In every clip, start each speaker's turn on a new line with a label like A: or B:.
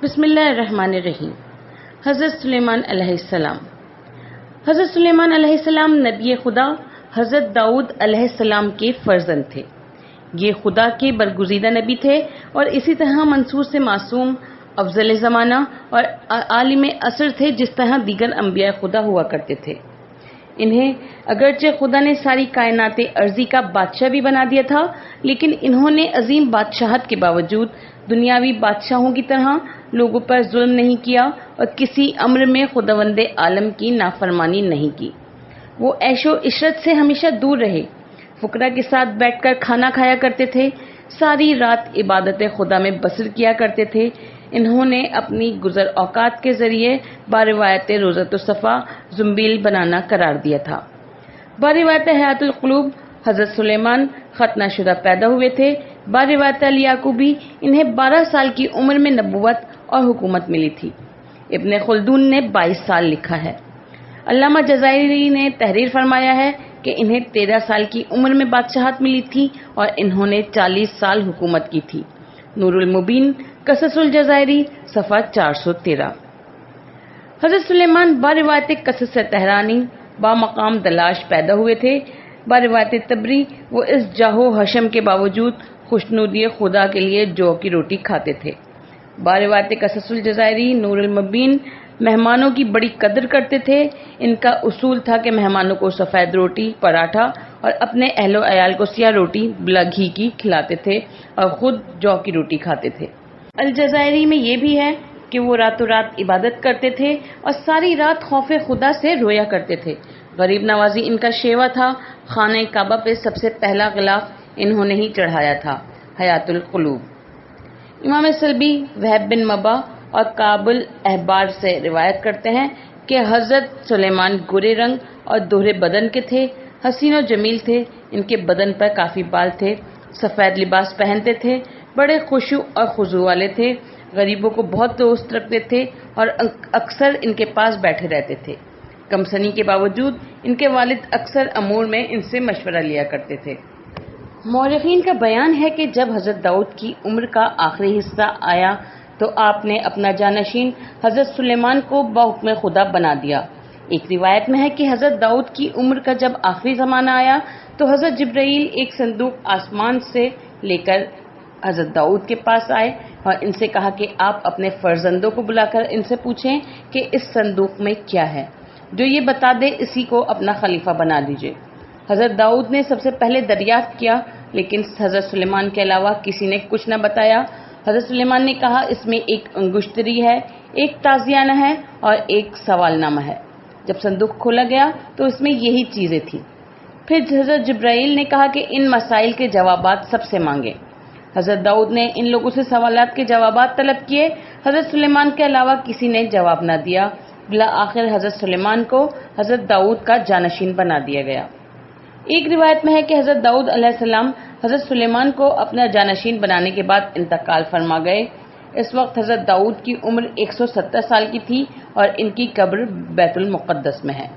A: بسم اللہ الرحمن الرحیم۔ حضرت سلیمان علیہ السلام۔ حضرت سلیمان علیہ السلام نبی خدا حضرت داؤد علیہ السلام کے فرزند تھے۔ یہ خدا کے برگزیدہ نبی تھے اور اسی طرح منصور سے معصوم، افضل زمانہ اور عالم عصر تھے جس طرح دیگر انبیاء خدا ہوا کرتے تھے۔ انہیں اگرچہ خدا نے ساری کائنات ارضی کا بادشاہ بھی بنا دیا تھا، لیکن انہوں نے عظیم بادشاہت کے باوجود دنیاوی بادشاہوں کی طرح لوگوں پر ظلم نہیں کیا اور کسی امر میں خداوند عالم کی نافرمانی نہیں کی۔ وہ عیش و عشرت سے ہمیشہ دور رہے، فقراء کے ساتھ بیٹھ کر کھانا کھایا کرتے تھے، ساری رات عبادت خدا میں بسر کیا کرتے تھے۔ انہوں نے اپنی گزر اوقات کے ذریعے باروایت روزۃ الصفا زنبیل بنانا قرار دیا تھا۔ باروایت حیات القلوب حضرت سلیمان ختنہ شدہ پیدا ہوئے تھے۔ باروایت الیعقوبی انہیں 12 سال کی عمر میں نبوت اور حکومت ملی تھی۔ ابن خلدون نے 22 سال لکھا ہے۔ علامہ جزائری نے تحریر فرمایا ہے کہ انہیں 13 سال کی عمر میں بادشاہت ملی تھی اور انہوں نے 40 سال حکومت کی تھی۔ نور المبین قصص الجزائری صفحہ 413۔ حضرت سلیمان باروایت قصص تہرانی با مقام دلاش پیدا ہوئے تھے۔ باروایت تبری وہ اس جاہ و حشم کے باوجود خوشنودی خدا کے لیے جو کی روٹی کھاتے تھے۔ باروایت قصص الجزائری نور المبین مہمانوں کی بڑی قدر کرتے تھے۔ ان کا اصول تھا کہ مہمانوں کو سفید روٹی، پراٹھا اور اپنے اہل و عیال کو سیاہ روٹی بلا گھی کی کھلاتے تھے اور خود جو کی روٹی کھاتے تھے۔ الجزائری میں یہ بھی ہے کہ وہ راتوں رات عبادت کرتے تھے اور ساری رات خوف خدا سے رویا کرتے تھے۔ غریب نوازی ان کا شیوا تھا۔ خانہ کعبہ پہ سب سے پہلا غلاف انہوں نے ہی چڑھایا تھا۔ حیات القلوب۔ امام سلبی، وہب بن مبا اور کابل احبار سے روایت کرتے ہیں کہ حضرت سلیمان گورے رنگ اور دوہرے بدن کے تھے، حسین و جمیل تھے، ان کے بدن پر کافی بال تھے، سفید لباس پہنتے تھے، بڑے خشوع اور خضوع والے تھے، غریبوں کو بہت دوست رکھتے تھے اور اکثر ان کے پاس بیٹھے رہتے تھے۔ کم سنی کے باوجود ان کے والد اکثر امور میں ان سے مشورہ لیا کرتے تھے۔ مورخین کا بیان ہے کہ جب حضرت داؤد کی عمر کا آخری حصہ آیا تو آپ نے اپنا جانشین حضرت سلیمان کو بحکم خدا بنا دیا۔ ایک روایت میں ہے کہ حضرت داؤد کی عمر کا جب آخری زمانہ آیا تو حضرت جبرائیل ایک صندوق آسمان سے لے کر حضرت داؤد کے پاس آئے اور ان سے کہا کہ آپ اپنے فرزندوں کو بلا کر ان سے پوچھیں کہ اس صندوق میں کیا ہے، جو یہ بتا دے اسی کو اپنا خلیفہ بنا دیجئے۔ حضرت داؤد نے سب سے پہلے دریافت کیا، لیکن حضرت سلیمان کے علاوہ کسی نے کچھ نہ بتایا۔ حضرت سلیمان نے کہا اس میں ایک انگشتری ہے، ایک تازیانہ ہے اور ایک سوال نامہ ہے۔ جب صندوق کھولا گیا تو اس میں یہی چیزیں تھیں۔ پھر حضرت جبرائیل نے کہا کہ ان مسائل کے جوابات سب سے مانگے۔ حضرت داؤد نے ان لوگوں سے سوالات کے جوابات طلب کیے۔ حضرت سلیمان کے علاوہ کسی نے جواب نہ دیا۔ بالآخر حضرت سلیمان کو حضرت داؤد کا جانشین بنا دیا گیا۔ ایک روایت میں ہے کہ حضرت داؤد علیہ السلام حضرت سلیمان کو اپنا جانشین بنانے کے بعد انتقال فرما گئے۔ اس وقت حضرت داؤد کی عمر 170 سال کی تھی اور ان کی قبر بیت المقدس میں ہے۔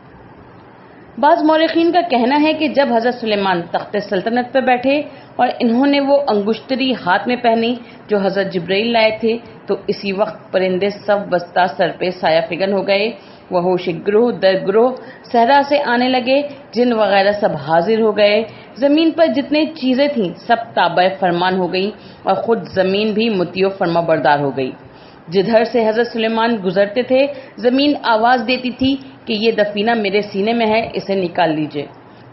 A: بعض مورخین کا کہنا ہے کہ جب حضرت سلیمان تخت سلطنت پر بیٹھے اور انہوں نے وہ انگشتری ہاتھ میں پہنی جو حضرت جبرائیل لائے تھے تو اسی وقت پرندے سب بستہ سر پہ سایہ فگن ہو گئے، وحوش گروہ در گروہ صحرا سے آنے لگے، جن وغیرہ سب حاضر ہو گئے، زمین پر جتنے چیزیں تھیں سب تابع فرمان ہو گئی اور خود زمین بھی مطیع فرما بردار ہو گئی۔ جدھر سے حضرت سلیمان گزرتے تھے زمین آواز دیتی تھی کہ یہ دفینہ میرے سینے میں ہے، اسے نکال لیجئے۔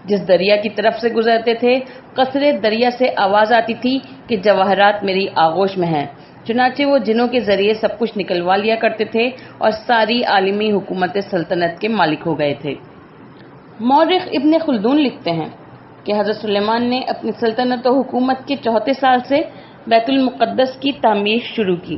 A: جس دریا کی طرف سے گزرتے تھے قصرے دریا سے آواز آتی تھی کہ جواہرات میری آغوش میں ہیں۔ چنانچہ وہ جنوں کے ذریعے سب کچھ نکلوا لیا کرتے تھے اور ساری عالمی حکومت سلطنت کے مالک ہو گئے تھے۔ مورخ ابن خلدون لکھتے ہیں کہ حضرت سلیمان نے اپنی سلطنت و حکومت کے 34 سال سے بیت المقدس کی تعمیر شروع کی۔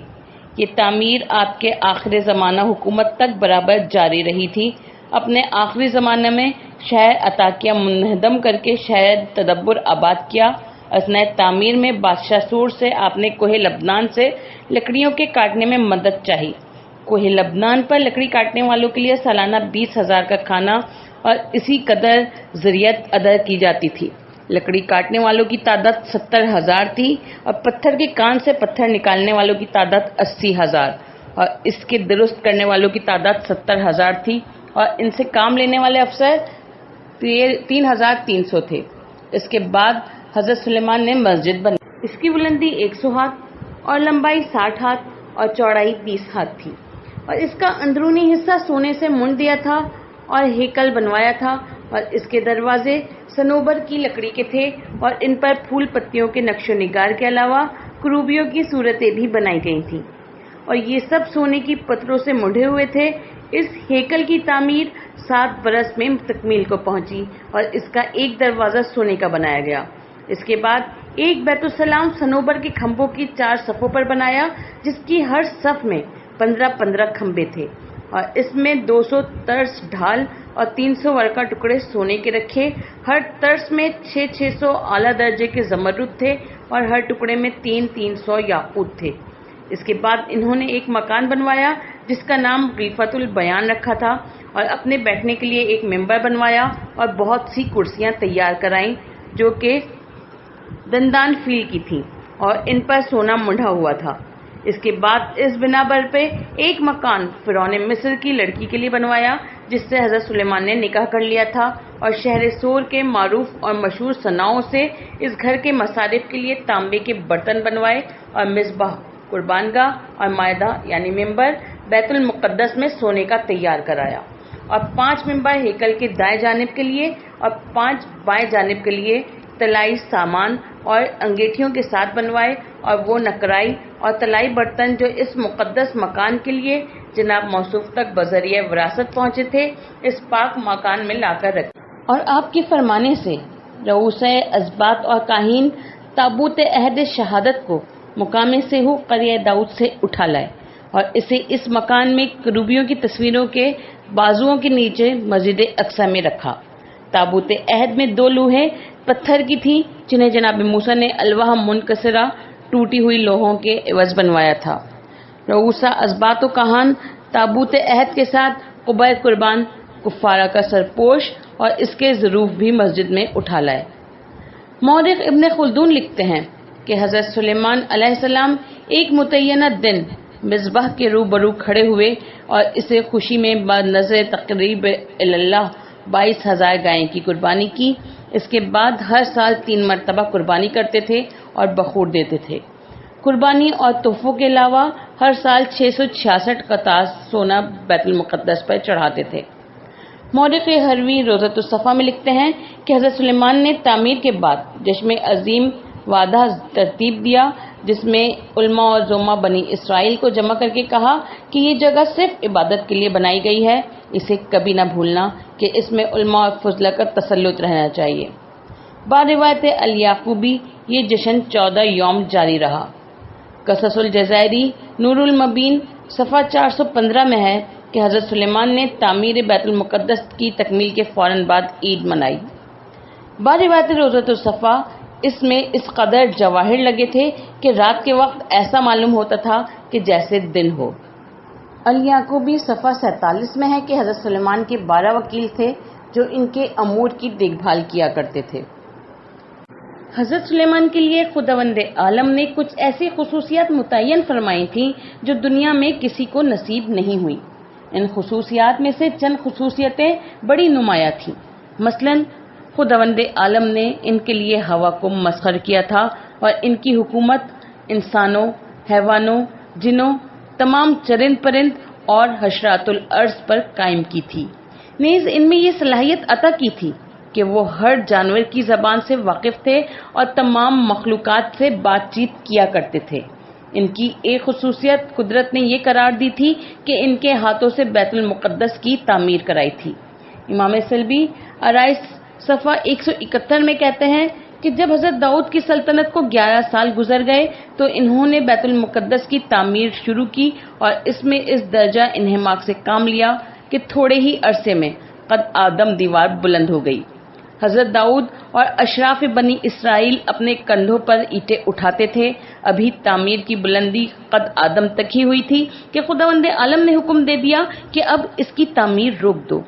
A: یہ تعمیر آپ کے آخر زمانہ حکومت تک برابر جاری رہی تھی۔ اپنے آخری زمانے میں شہر عطاکیہ منہدم کر کے شہر تدبر آباد کیا۔ اثناء تعمیر میں بادشاہ سور سے آپ نے کوہ لبنان سے لکڑیوں کے کاٹنے میں مدد چاہی۔ کوہ لبنان پر لکڑی کاٹنے والوں کے لیے سالانہ 20,000 کا کھانا اور اسی قدر ذریعت ادا کی جاتی تھی۔ لکڑی کاٹنے والوں کی تعداد 70,000 تھی اور پتھر کے کان سے پتھر نکالنے والوں کی تعداد 80,000۔ اور اس کے درست کرنے والوں کی تعداد 70,000 تھی اور ان سے کام لینے والے افسر 3,300 تھے۔ اس کے بعد حضرت سلیمان نے مسجد بنائی۔ اس کی بلندی 100 ہاتھ اور لمبائی 60 ہاتھ اور چوڑائی 20 ہاتھ تھی، اور اس کا اندرونی حصہ سونے سے مون دیا تھا اور ہیکل بنوایا تھا، اور اس کے دروازے صنوبر کی لکڑی کے تھے اور ان پر پھول پتیوں کے نقش و نگار کے علاوہ کروبیوں کی صورتیں بھی بنائی گئی تھیں، اور یہ سب سونے کی پتھروں سے مڑے ہوئے تھے۔ اس ہیکل کی تعمیر 7 برس میں تکمیل کو پہنچی اور اس کا ایک دروازہ سونے کا بنایا گیا۔ اس کے بعد ایک بیت السلام صنوبر کے کھمبوں کی 4 صفوں پر بنایا، جس کی ہر صف میں 15 کھمبے تھے، اور اس میں 200 ترس ڈھال اور 300 ورقہ ٹکڑے سونے کے رکھے۔ ہر ترس میں 600 اعلیٰ درجے کے زمرد تھے اور ہر ٹکڑے میں 300 یاقوت تھے۔ اس کے بعد انہوں نے ایک مکان بنوایا جس کا نام غیفۃ البیان رکھا تھا، اور اپنے بیٹھنے کے لیے ایک ممبر بنوایا اور بہت سی کرسیاں تیار کرائیں جو کہ دندان فیل کی تھیں اور ان پر سونا مڑا ہوا تھا۔ اس کے بعد اس بنا پر پہ ایک مکان فرعون مصر کی لڑکی کے لیے بنوایا جس سے حضرت سلیمان نے نکاح کر لیا تھا، اور شہر سور کے معروف اور مشہور صناعوں سے اس گھر کے مصارف کے لیے تانبے کے برتن بنوائے، اور مصباح، قربان گاہ اور مائدہ یعنی ممبر بیت المقدس میں سونے کا تیار کرایا، اور 5 ممبر ہیکل کے دائیں جانب کے لیے اور 5 بائیں جانب کے لیے طلائی سامان اور انگیٹھیوں کے ساتھ بنوائے، اور وہ نقرائی اور طلائی برتن جو اس مقدس مکان کے لیے جناب موصوف تک بذریعہ وراثت پہنچے تھے اس پاک مکان میں لا کر رکھے، اور آپ کے فرمانے سے رؤوسۂ اسباط اور کاہین تابوت عہد شہادت کو مقام سیہو قریہ داؤد سے اٹھا لائے اور اسے اس مکان میں کروبیوں کی تصویروں کے بازوؤں کے نیچے مسجد اقصی میں رکھا۔ تابوت عہد میں 2 لوہیں پتھر کی تھیں جنہیں جناب موسیٰ نے الواح منکسرہ ٹوٹی ہوئی لوہوں کے عوض بنوایا تھا۔ رؤوسہ اسباط و کہان تابوت عہد کے ساتھ قبہ قربان، کفارہ کا سرپوش اور اس کے ظروف بھی مسجد میں اٹھا لائے۔ مورخ ابن خلدون لکھتے ہیں کہ حضرت سلیمان علیہ السلام ایک متعینہ دن مذبح کے روبرو کھڑے ہوئے اور اسے خوشی میں بنظر تقریب اللہ 22,000 گائیں کی قربانی کی۔ اس کے بعد ہر سال 3 مرتبہ قربانی کرتے تھے اور بخور دیتے تھے۔ قربانی اور تحفوں کے علاوہ ہر سال 666 قطاز سونا بیت المقدس پر چڑھاتے تھے۔ مورخ ہروی روضۃ الصفا میں لکھتے ہیں کہ حضرت سلیمان نے تعمیر کے بعد جشن عظیم وعدہ ترتیب دیا جس میں علماء اور زعماء بنی اسرائیل کو جمع کر کے کہا کہ یہ جگہ صرف عبادت کے لیے بنائی گئی ہے، اسے کبھی نہ بھولنا کہ اس میں علماء اور فضلہ کا تسلط رہنا چاہیے۔ باروایت الیعقوبی یہ جشن 14 یوم جاری رہا۔ قصص الجزائری نور المبین صفحہ 415 میں ہے کہ حضرت سلیمان نے تعمیر بیت المقدس کی تکمیل کے فوراً بعد عید منائی۔ باروایت روضۃ الصفا اس میں اس قدر جواہر لگے تھے کہ رات کے وقت ایسا معلوم ہوتا تھا کہ جیسے دن ہو۔ الیعقوبی صفحہ 47 میں ہے کہ حضرت سلیمان کے 12 وکیل تھے جو ان کے امور کی دیکھ بھال کیا کرتے تھے۔ حضرت سلیمان کے لیے خداوند عالم نے کچھ ایسی خصوصیات متعین فرمائی تھیں جو دنیا میں کسی کو نصیب نہیں ہوئی۔ ان خصوصیات میں سے چند خصوصیتیں بڑی نمایاں تھیں۔ مثلاً خداوند عالم نے ان کے لیے ہوا کو مسخر کیا تھا اور ان کی حکومت انسانوں، حیوانوں، جنوں، تمام چرند پرند اور حشرات الارض پر قائم کی تھی۔ نیز ان میں یہ صلاحیت عطا کی تھی کہ وہ ہر جانور کی زبان سے واقف تھے اور تمام مخلوقات سے بات چیت کیا کرتے تھے۔ ان کی ایک خصوصیت قدرت نے یہ قرار دی تھی کہ ان کے ہاتھوں سے بیت المقدس کی تعمیر کرائی تھی۔ امام سلبی آرائس صفحہ 171 میں کہتے ہیں کہ جب حضرت داؤد کی سلطنت کو 11 سال گزر گئے تو انہوں نے بیت المقدس کی تعمیر شروع کی اور اس میں اس درجہ انہماک سے کام لیا کہ تھوڑے ہی عرصے میں قد آدم دیوار بلند ہو گئی۔ حضرت داؤد اور اشراف بنی اسرائیل اپنے کندھوں پر اینٹیں اٹھاتے تھے۔ ابھی تعمیر کی بلندی قد آدم تک ہی ہوئی تھی کہ خداوند عالم نے حکم دے دیا کہ اب اس کی تعمیر روک دو،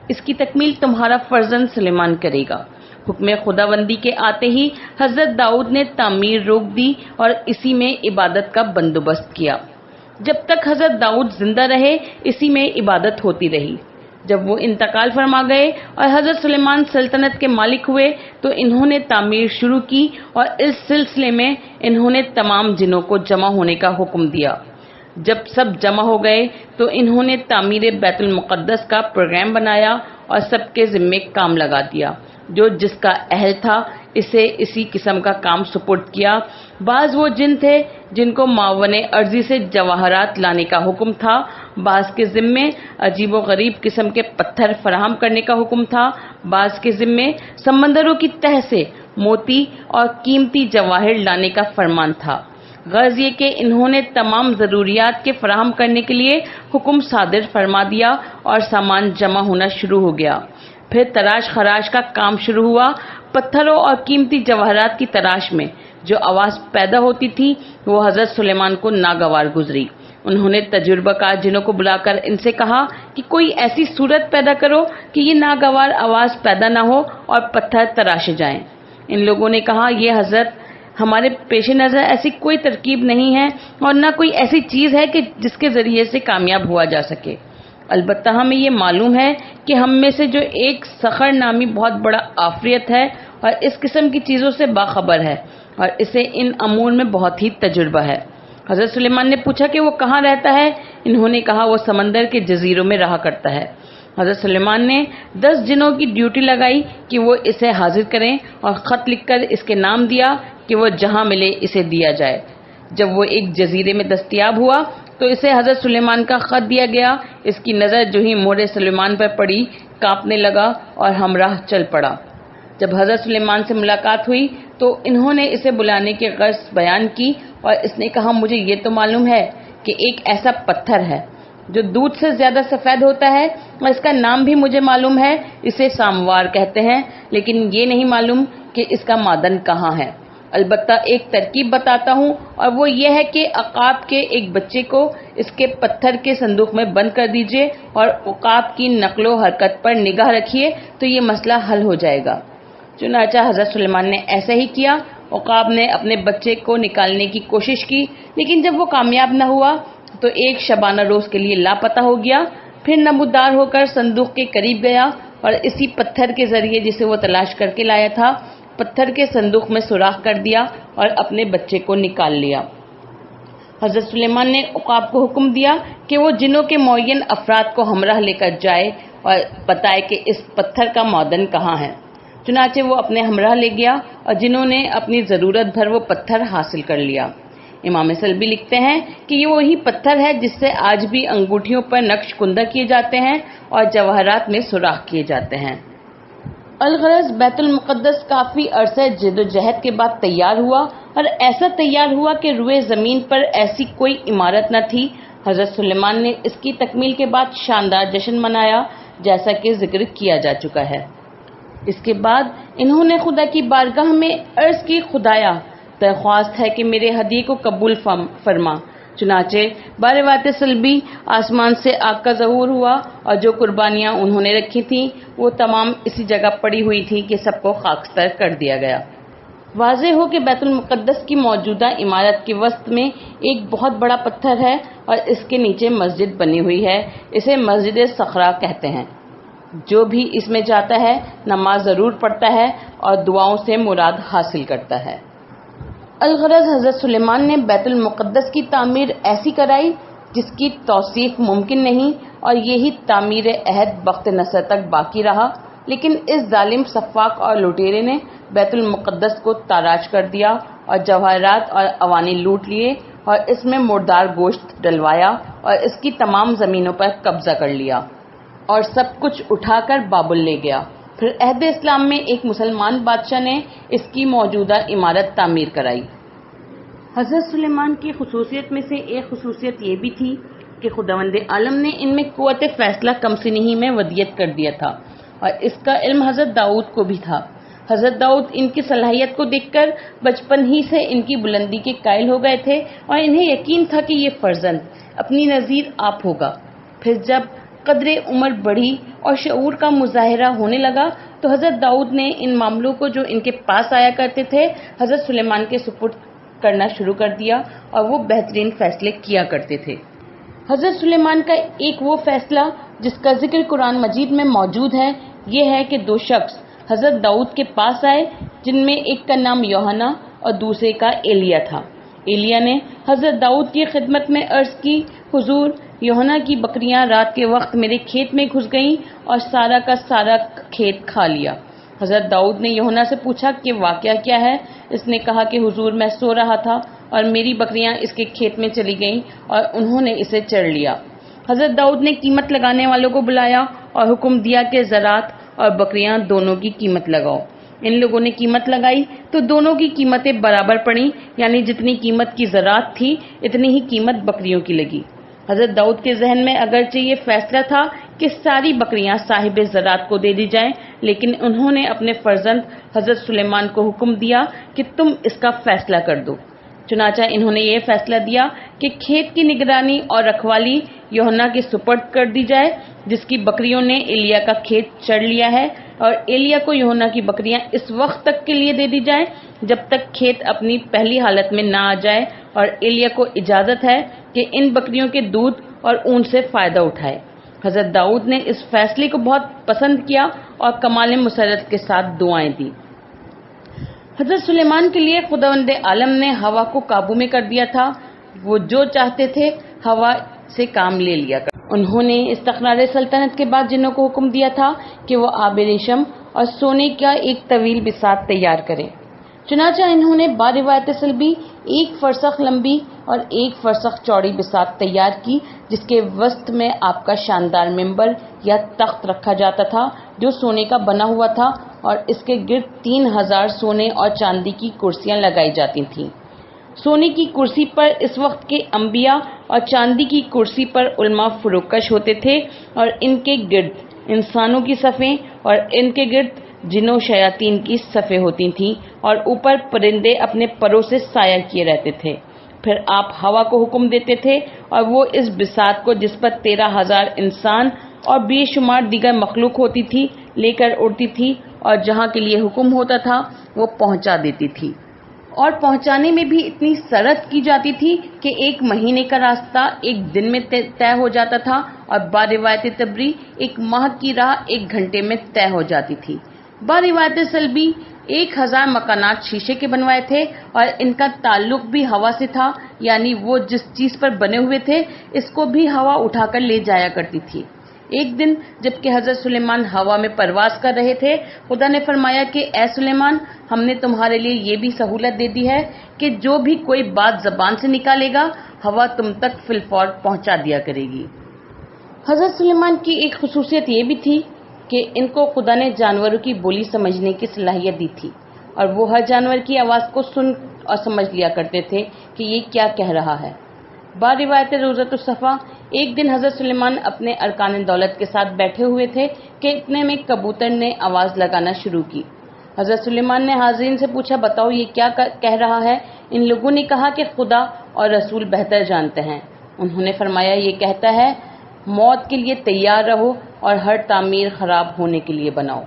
A: اس کی تکمیل تمہارا فرزند سلیمان کرے گا۔ حکم خداوندی کے آتے ہی حضرت داؤد نے تعمیر روک دی اور اسی میں عبادت کا بندوبست کیا۔ جب تک حضرت داؤد زندہ رہے اسی میں عبادت ہوتی رہی۔ جب وہ انتقال فرما گئے اور حضرت سلیمان سلطنت کے مالک ہوئے تو انہوں نے تعمیر شروع کی، اور اس سلسلے میں انہوں نے تمام جنوں کو جمع ہونے کا حکم دیا۔ جب سب جمع ہو گئے تو انہوں نے تعمیر بیت المقدس کا پروگرام بنایا اور سب کے ذمے کام لگا دیا۔ جو جس کا اہل تھا اسے اسی قسم کا کام سپرد کیا۔ بعض وہ جن تھے جن کو معاون ارضی سے جواہرات لانے کا حکم تھا، بعض کے ذمے عجیب و غریب قسم کے پتھر فراہم کرنے کا حکم تھا، بعض کے ذمے سمندروں کی تہ سے موتی اور قیمتی جواہر لانے کا فرمان تھا۔ غرض یہ کہ انہوں نے تمام ضروریات کے فراہم کرنے کے لیے حکم صادر فرما دیا اور سامان جمع ہونا شروع ہو گیا۔ پھر تراش خراش کا کام شروع ہوا۔ پتھروں اور قیمتی جواہرات کی تراش میں جو آواز پیدا ہوتی تھی وہ حضرت سلیمان کو ناگوار گزری۔ انہوں نے تجربہ کار جنوں کو بلا کر ان سے کہا کہ کوئی ایسی صورت پیدا کرو کہ یہ ناگوار آواز پیدا نہ ہو اور پتھر تراشے جائیں۔ ان لوگوں نے کہا، یہ حضرت، ہمارے پیش نظر ایسی کوئی ترکیب نہیں ہے اور نہ کوئی ایسی چیز ہے کہ جس کے ذریعے سے کامیاب ہوا جا سکے۔ البتہ ہمیں یہ معلوم ہے کہ ہم میں سے جو ایک صخر نامی بہت بڑا آفریت ہے اور اس قسم کی چیزوں سے باخبر ہے اور اسے ان امور میں بہت ہی تجربہ ہے۔ حضرت سلیمان نے پوچھا کہ وہ کہاں رہتا ہے؟ انہوں نے کہا وہ سمندر کے جزیروں میں رہا کرتا ہے۔ حضرت سلیمان نے 10 جنوں کی ڈیوٹی لگائی کہ وہ اسے حاضر کریں اور خط لکھ کر اس کے نام دیا کہ وہ جہاں ملے اسے دیا جائے۔ جب وہ ایک جزیرے میں دستیاب ہوا تو اسے حضرت سلیمان کا خط دیا گیا۔ اس کی نظر جو ہی مہر سلیمان پر پڑی کانپنے لگا اور ہمراہ چل پڑا۔ جب حضرت سلیمان سے ملاقات ہوئی تو انہوں نے اسے بلانے کی غرض بیان کی اور اس نے کہا، مجھے یہ تو معلوم ہے کہ ایک ایسا پتھر ہے جو دودھ سے زیادہ سفید ہوتا ہے اور اس کا نام بھی مجھے معلوم ہے، اسے ساموار کہتے ہیں، لیکن یہ نہیں معلوم کہ اس کا معدن کہاں ہے۔ البتہ ایک ترکیب بتاتا ہوں اور وہ یہ ہے کہ عقاب کے ایک بچے کو اس کے پتھر کے صندوق میں بند کر دیجئے اور عقاب کی نقل و حرکت پر نگاہ رکھیے تو یہ مسئلہ حل ہو جائے گا۔ چنانچہ حضرت سلیمان نے ایسا ہی کیا۔ عقاب نے اپنے بچے کو نکالنے کی کوشش کی، لیکن جب وہ کامیاب نہ ہوا تو ایک شبانہ روز کے لیے لاپتہ ہو گیا۔ پھر نمودار ہو کر صندوق کے قریب گیا اور اسی پتھر کے ذریعے جسے وہ تلاش کر کے لایا تھا، پتھر کے صندوق میں سوراخ کر دیا اور اپنے بچے کو نکال لیا۔ حضرت سلیمان نے عقاب کو حکم دیا کہ وہ جنوں کے معین افراد کو ہمراہ لے کر جائے اور بتائے کہ اس پتھر کا معدن کہاں ہے۔ چنانچہ وہ اپنے ہمراہ لے گیا اور جنہوں نے اپنی ضرورت بھر وہ پتھر حاصل کر لیا۔ امام سلبی لکھتے ہیں کہ یہ وہی پتھر ہے جس سے آج بھی انگوٹھیوں پر نقش کندہ کیے جاتے ہیں اور جواہرات میں سوراخ کیے جاتے ہیں۔ الغرض بیت المقدس کافی عرصے جد و جہد کے بعد تیار ہوا اور ایسا تیار ہوا کہ روئے زمین پر ایسی کوئی عمارت نہ تھی۔ حضرت سلیمان نے اس کی تکمیل کے بعد شاندار جشن منایا جیسا کہ ذکر کیا جا چکا ہے۔ اس کے بعد انہوں نے خدا کی بارگاہ میں عرض کی، خدایا درخواست ہے کہ میرے ہدیے کو قبول فرما۔ چنانچہ باروات سلبی آسمان سے آگ کا ظہور ہوا اور جو قربانیاں انہوں نے رکھی تھیں وہ تمام اسی جگہ پڑی ہوئی تھیں کہ سب کو خاکستر کر دیا گیا۔ واضح ہو کہ بیت المقدس کی موجودہ عمارت کے وسط میں ایک بہت بڑا پتھر ہے اور اس کے نیچے مسجد بنی ہوئی ہے۔ اسے مسجد صخرہ کہتے ہیں۔ جو بھی اس میں جاتا ہے نماز ضرور پڑھتا ہے اور دعاؤں سے مراد حاصل کرتا ہے۔ الغرض حضرت سلیمان نے بیت المقدس کی تعمیر ایسی کرائی جس کی توصیف ممکن نہیں اور یہی تعمیر عہد وقت نصر تک باقی رہا، لیکن اس ظالم سفاک اور لٹیرے نے بیت المقدس کو تاراج کر دیا اور جواہرات اور اوانی لوٹ لیے اور اس میں مردار گوشت ڈلوایا اور اس کی تمام زمینوں پر قبضہ کر لیا اور سب کچھ اٹھا کر بابل لے گیا۔ پھر عہد اسلام میں ایک مسلمان بادشاہ نے اس کی موجودہ عمارت تعمیر کرائی۔ حضرت سلیمان کی خصوصیت میں سے ایک خصوصیت یہ بھی تھی کہ خداوند عالم نے ان میں قوت فیصلہ کم سنی میں ودیت کر دیا تھا اور اس کا علم حضرت داؤد کو بھی تھا۔ حضرت داؤد ان کی صلاحیت کو دیکھ کر بچپن ہی سے ان کی بلندی کے قائل ہو گئے تھے اور انہیں یقین تھا کہ یہ فرزند اپنی نظیر آپ ہوگا۔ پھر جب قدر عمر بڑھی اور شعور کا مظاہرہ ہونے لگا تو حضرت داؤد نے ان معاملوں کو جو ان کے پاس آیا کرتے تھے حضرت سلیمان کے سپرد کرنا شروع کر دیا اور وہ بہترین فیصلے کیا کرتے تھے۔ حضرت سلیمان کا ایک وہ فیصلہ جس کا ذکر قرآن مجید میں موجود ہے یہ ہے کہ 2 شخص حضرت داؤد کے پاس آئے جن میں ایک کا نام یوحنا اور دوسرے کا ایلیا تھا۔ ایلیا نے حضرت داؤد کی خدمت میں عرض کی، حضور، یوحنا کی بکریاں رات کے وقت میرے کھیت میں گھس گئیں اور سارا کا سارا کھیت کھا لیا۔ حضرت داؤد نے یوحنا سے پوچھا کہ واقعہ کیا ہے؟ اس نے کہا کہ حضور، میں سو رہا تھا اور میری بکریاں اس کے کھیت میں چلی گئیں اور انہوں نے اسے چر لیا۔ حضرت داؤد نے قیمت لگانے والوں کو بلایا اور حکم دیا کہ زراعت اور بکریاں دونوں کی قیمت لگاؤ۔ ان لوگوں نے قیمت لگائی تو دونوں کی قیمتیں برابر پڑیں، یعنی جتنی قیمت کی زراعت تھی اتنی ہی قیمت بکریوں کی لگی۔ حضرت داؤد کے ذہن میں اگرچہ یہ فیصلہ تھا کہ ساری بکریاں صاحب زراعت کو دے دی جائیں، لیکن انہوں نے اپنے فرزند حضرت سلیمان کو حکم دیا کہ تم اس کا فیصلہ کر دو۔ چنانچہ انہوں نے یہ فیصلہ دیا کہ کھیت کی نگرانی اور رکھوالی یوحنا کے سپرد کر دی جائے، جس کی بکریوں نے ایلیا کا کھیت چر لیا ہے، اور ایلیا کو یوحنا کی بکریاں اس وقت تک کے لیے دے دی جائیں جب تک کھیت اپنی پہلی حالت میں نہ آ جائے، اور ایلیا کو اجازت ہے کہ ان بکریوں کے دودھ اور اون سے فائدہ اٹھائے۔ حضرت داؤد نے اس فیصلے کو بہت پسند کیا اور کمال مسرت کے ساتھ دعائیں دی۔ حضرت سلیمان کے لیے خداوند عالم نے ہوا کو قابو میں کر دیا تھا، وہ جو چاہتے تھے ہوا سے کام لے لیا کر۔ انہوں نے استقرار سلطنت کے بعد جنوں کو حکم دیا تھا کہ وہ آب ریشم اور سونے کا ایک طویل بساط تیار کریں۔ چنانچہ انہوں نے باروایت سلبی 1 فرسخ لمبی اور 1 فرسخ چوڑی بساط تیار کی، جس کے وسط میں آپ کا شاندار ممبر یا تخت رکھا جاتا تھا جو سونے کا بنا ہوا تھا، اور اس کے گرد 3000 سونے اور چاندی کی کرسیاں لگائی جاتی تھیں۔ سونے کی کرسی پر اس وقت کے انبیاء اور چاندی کی کرسی پر علماء فروکش ہوتے تھے، اور ان کے گرد انسانوں کی صفیں اور ان کے گرد جنوں شیاطین کی صفیں ہوتی تھیں، اور اوپر پرندے اپنے پروں سے سایہ کیے رہتے تھے۔ پھر آپ ہوا کو حکم دیتے تھے اور وہ اس بساط کو جس پر 13,000 انسان اور بے شمار دیگر مخلوق ہوتی تھی لے کر اڑتی تھی، اور جہاں کے لیے حکم ہوتا تھا وہ پہنچا دیتی تھی، اور پہنچانے میں بھی اتنی سرعت کی جاتی تھی کہ 1 مہینے کا راستہ 1 دن میں طے ہو جاتا تھا، اور باروایت تبری 1 ماہ کی راہ 1 گھنٹے میں طے ہو جاتی تھی۔ باروایت سلبی 1000 مکانات شیشے کے بنوائے تھے، اور ان کا تعلق بھی ہوا سے تھا، یعنی وہ جس چیز پر بنے ہوئے تھے اس کو بھی ہوا اٹھا کر لے جایا کرتی تھی۔ ایک دن جبکہ حضرت سلیمان ہوا میں پرواز کر رہے تھے، خدا نے فرمایا کہ اے سلیمان، ہم نے تمہارے لیے یہ بھی سہولت دے دی ہے کہ جو بھی کوئی بات زبان سے نکالے گا ہوا تم تک فی الفور پہنچا دیا کرے گی۔ حضرت سلیمان کی ایک خصوصیت یہ بھی تھی کہ ان کو خدا نے جانوروں کی بولی سمجھنے کی صلاحیت دی تھی، اور وہ ہر جانور کی آواز کو سن اور سمجھ لیا کرتے تھے کہ یہ کیا کہہ رہا ہے۔ باروایت روزۃ الصفا ایک دن حضرت سلیمان اپنے ارکان دولت کے ساتھ بیٹھے ہوئے تھے کہ اتنے میں کبوتر نے آواز لگانا شروع کی۔ حضرت سلیمان نے حاضرین سے پوچھا، بتاؤ یہ کیا کہہ رہا ہے؟ ان لوگوں نے کہا کہ خدا اور رسول بہتر جانتے ہیں۔ انہوں نے فرمایا، یہ کہتا ہے موت کے لیے تیار رہو اور ہر تعمیر خراب ہونے کے لیے بناؤ۔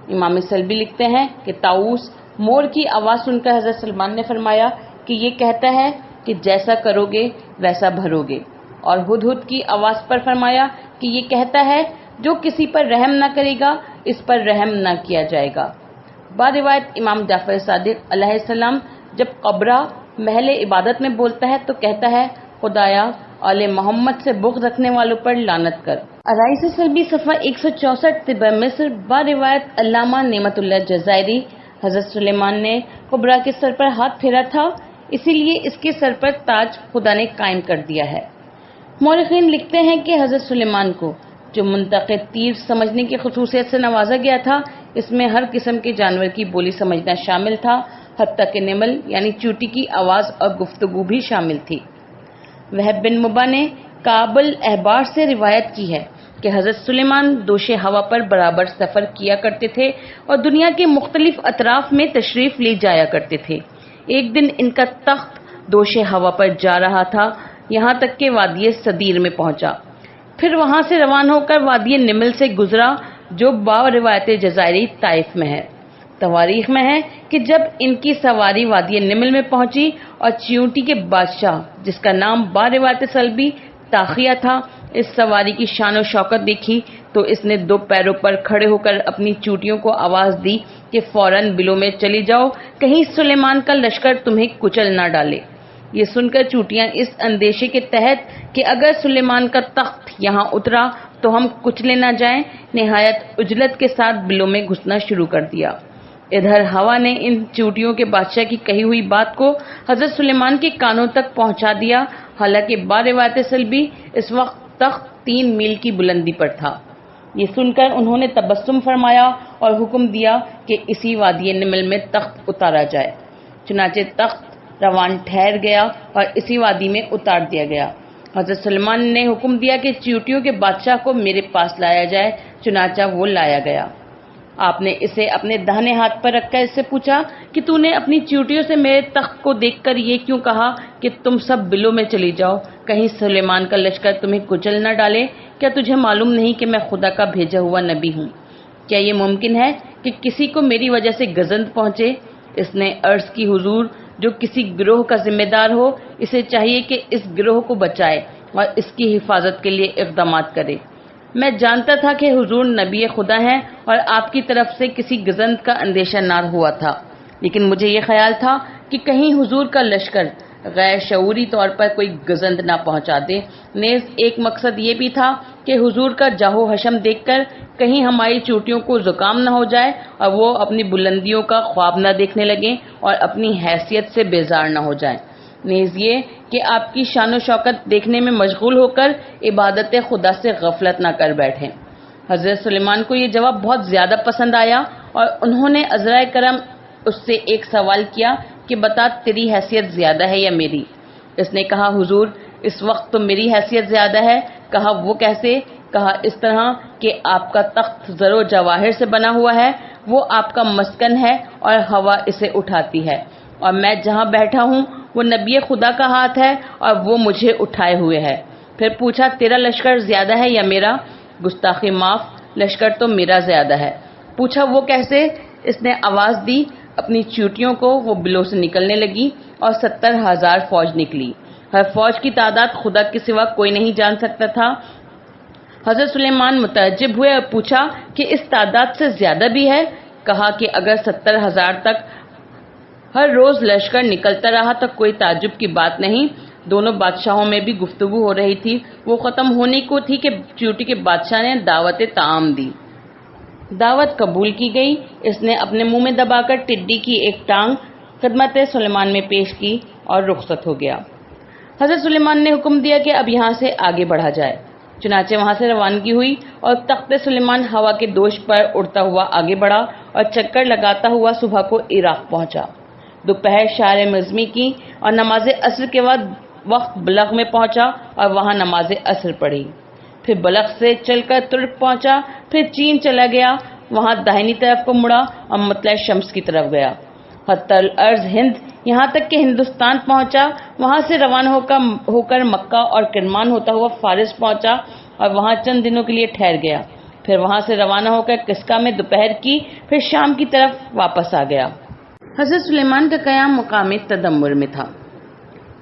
A: امام سلبی لکھتے ہیں کہ طاؤس مور کی آواز سن کر حضرت سلیمان نے فرمایا کہ یہ کہتا ہے کہ جیسا کرو گے ویسا بھرو گے، اور ہدہد کی آواز پر فرمایا کہ یہ کہتا ہے جو کسی پر رحم نہ کرے گا اس پر رحم نہ کیا جائے گا۔ باروایت امام جعفر صادق علیہ السلام جب قبرہ محل عبادت میں بولتا ہے تو کہتا ہے، خدایا آل محمد سے بغض رکھنے والوں پر لعنت کر۔ عرائض سلبی صفحہ 164 طب مصر۔ باروایت علامہ نعمت اللہ جزائری، حضرت سلیمان نے قبرہ کے سر پر ہاتھ پھیرا تھا، اسی لیے اس کے سر پر تاج خدا نے قائم کر دیا ہے۔ مورخین لکھتے ہیں کہ حضرت سلیمان کو جو منتقد تیر سمجھنے کی خصوصیت سے نوازا گیا تھا، اس میں ہر قسم کے جانور کی بولی سمجھنا شامل تھا، حتیٰ کہ نمل یعنی چیونٹی کی آواز اور گفتگو بھی شامل تھی۔ وہب بن مبا نے کعب الاحبار سے روایت کی ہے کہ حضرت سلیمان دوش ہوا پر برابر سفر کیا کرتے تھے اور دنیا کے مختلف اطراف میں تشریف لے جایا کرتے تھے۔ ایک دن ان کا تخت دوش ہوا پر جا رہا تھا، یہاں تک کہ وادی صدیر میں پہنچا، پھر وہاں سے روان ہو کر وادی نمل سے گزرا جو با روایت جزائری طائف میں ہے۔ تواریخ میں ہے کہ جب ان کی سواری وادی نمل میں پہنچی اور چیونٹی کے بادشاہ جس کا نام باروات سلبی تاخیہ تھا اس سواری کی شان و شوکت دیکھی تو اس نے دو پیروں پر کھڑے ہو کر اپنی چوٹیوں کو آواز دی کہ فوراً بلوں میں چلی جاؤ، کہیں سلیمان کا لشکر تمہیں کچل نہ ڈالے۔ یہ سن کر چوٹیاں اس اندیشے کے تحت کہ اگر سلیمان کا تخت یہاں اترا تو ہم کچلے نہ جائیں، نہایت عجلت کے ساتھ بلوں میں گھسنا شروع کر دیا۔ ادھر ہوا نے ان چوٹیوں کے بادشاہ کی کہی ہوئی بات کو حضرت سلیمان کے کانوں تک پہنچا دیا، حالانکہ باروات سلبی اس وقت تخت 3 میل کی بلندی پر تھا۔ یہ سن کر انہوں نے تبسم فرمایا اور حکم دیا کہ اسی وادی نمل میں تخت اتارا جائے۔ چنانچہ تخت روان ٹھہر گیا اور اسی وادی میں اتار دیا گیا۔ حضرت سلیمان نے حکم دیا کہ چیونٹیوں کے بادشاہ کو میرے پاس لایا جائے، چنانچہ وہ لایا گیا۔ آپ نے اسے اپنے داہنے ہاتھ پر رکھ کر اس سے پوچھا کہ تو نے اپنی چیونٹیوں سے میرے تخت کو دیکھ کر یہ کیوں کہا کہ تم سب بلوں میں چلی جاؤ، کہیں سلیمان کا لشکر تمہیں کچل نہ ڈالے؟ کیا تجھے معلوم نہیں کہ میں خدا کا بھیجا ہوا نبی ہوں؟ کیا یہ ممکن ہے کہ کسی کو میری وجہ سے گزند پہنچے؟ اس نے عرض کی حضور جو کسی گروہ کا ذمہ دار ہو اسے چاہیے کہ اس گروہ کو بچائے اور اس کی حفاظت کے لیے اقدامات کرے۔ میں جانتا تھا کہ حضور نبی خدا ہیں اور آپ کی طرف سے کسی گزند کا اندیشہ نہ ہوا تھا، لیکن مجھے یہ خیال تھا کہ کہیں حضور کا لشکر غیر شعوری طور پر کوئی گزند نہ پہنچا دے۔ نیز ایک مقصد یہ بھی تھا کہ حضور کا جاہ و حشم دیکھ کر کہیں ہماری چوٹیوں کو زکام نہ ہو جائے اور وہ اپنی بلندیوں کا خواب نہ دیکھنے لگیں اور اپنی حیثیت سے بیزار نہ ہو جائیں۔ نیز یہ کہ آپ کی شان و شوکت دیکھنے میں مشغول ہو کر عبادت خدا سے غفلت نہ کر بیٹھیں۔ حضرت سلیمان کو یہ جواب بہت زیادہ پسند آیا اور انہوں نے عذرائے کرم اس سے ایک سوال کیا کہ بتا تیری حیثیت زیادہ ہے یا میری؟ اس نے کہا حضور اس وقت تو میری حیثیت زیادہ ہے۔ کہا وہ کیسے؟ کہا اس طرح کہ آپ کا تخت زر و جواہر سے بنا ہوا ہے، وہ آپ کا مسکن ہے اور ہوا اسے اٹھاتی ہے، اور میں جہاں بیٹھا ہوں وہ نبی خدا کا ہاتھ ہے اور وہ مجھے اٹھائے ہوئے ہے۔ پھر پوچھا تیرا لشکر زیادہ ہے یا میرا؟ گستاخی معاف، لشکر تو میرا زیادہ ہے۔ پوچھا وہ کیسے؟ اس نے آواز دی، اپنی چیونٹیوں کو وہ بلوں سے نکلنے لگی اور 70,000 فوج نکلی۔ ہر فوج کی تعداد خدا کے سوا کوئی نہیں جان سکتا تھا۔ حضرت سلیمان متعجب ہوئے اور پوچھا کہ اس تعداد سے زیادہ بھی ہے؟ کہا کہ اگر 70,000 تک ہر روز لشکر نکلتا رہا تو کوئی تعجب کی بات نہیں۔ دونوں بادشاہوں میں بھی گفتگو ہو رہی تھی، وہ ختم ہونے کو تھی کہ چیونٹی کے بادشاہ نے دعوت طعام دی۔ دعوت قبول کی گئی۔ اس نے اپنے منہ میں دبا کر ٹڈی کی ایک ٹانگ خدمت سلیمان میں پیش کی اور رخصت ہو گیا۔ حضرت سلیمان نے حکم دیا کہ اب یہاں سے آگے بڑھا جائے۔ چنانچہ وہاں سے روانگی ہوئی اور تخت سلیمان ہوا کے دوش پر اڑتا ہوا آگے بڑھا اور چکر لگاتا ہوا صبح کو عراق پہنچا۔ دوپہر شہر مزمی کی اور نماز عصر کے بعد وقت بلغ میں پہنچا اور وہاں نماز عصر پڑھی۔ پھر بلغ سے چل کر ترک پہنچا، پھر چین چلا گیا، وہاں داہنی طرف کو مڑا اور مطلع شمس کی طرف گیا، حتی الارض ہند، یہاں تک کہ ہندوستان پہنچا۔ وہاں سے روانہ ہو کر مکہ اور کرمان ہوتا ہوا فارس پہنچا اور وہاں چند دنوں کے لیے ٹھہر گیا۔ پھر وہاں سے روانہ ہو کر کسکا میں دوپہر کی، پھر شام کی طرف واپس آ گیا۔ حضرت سلیمان کا قیام مقام تدمر میں تھا۔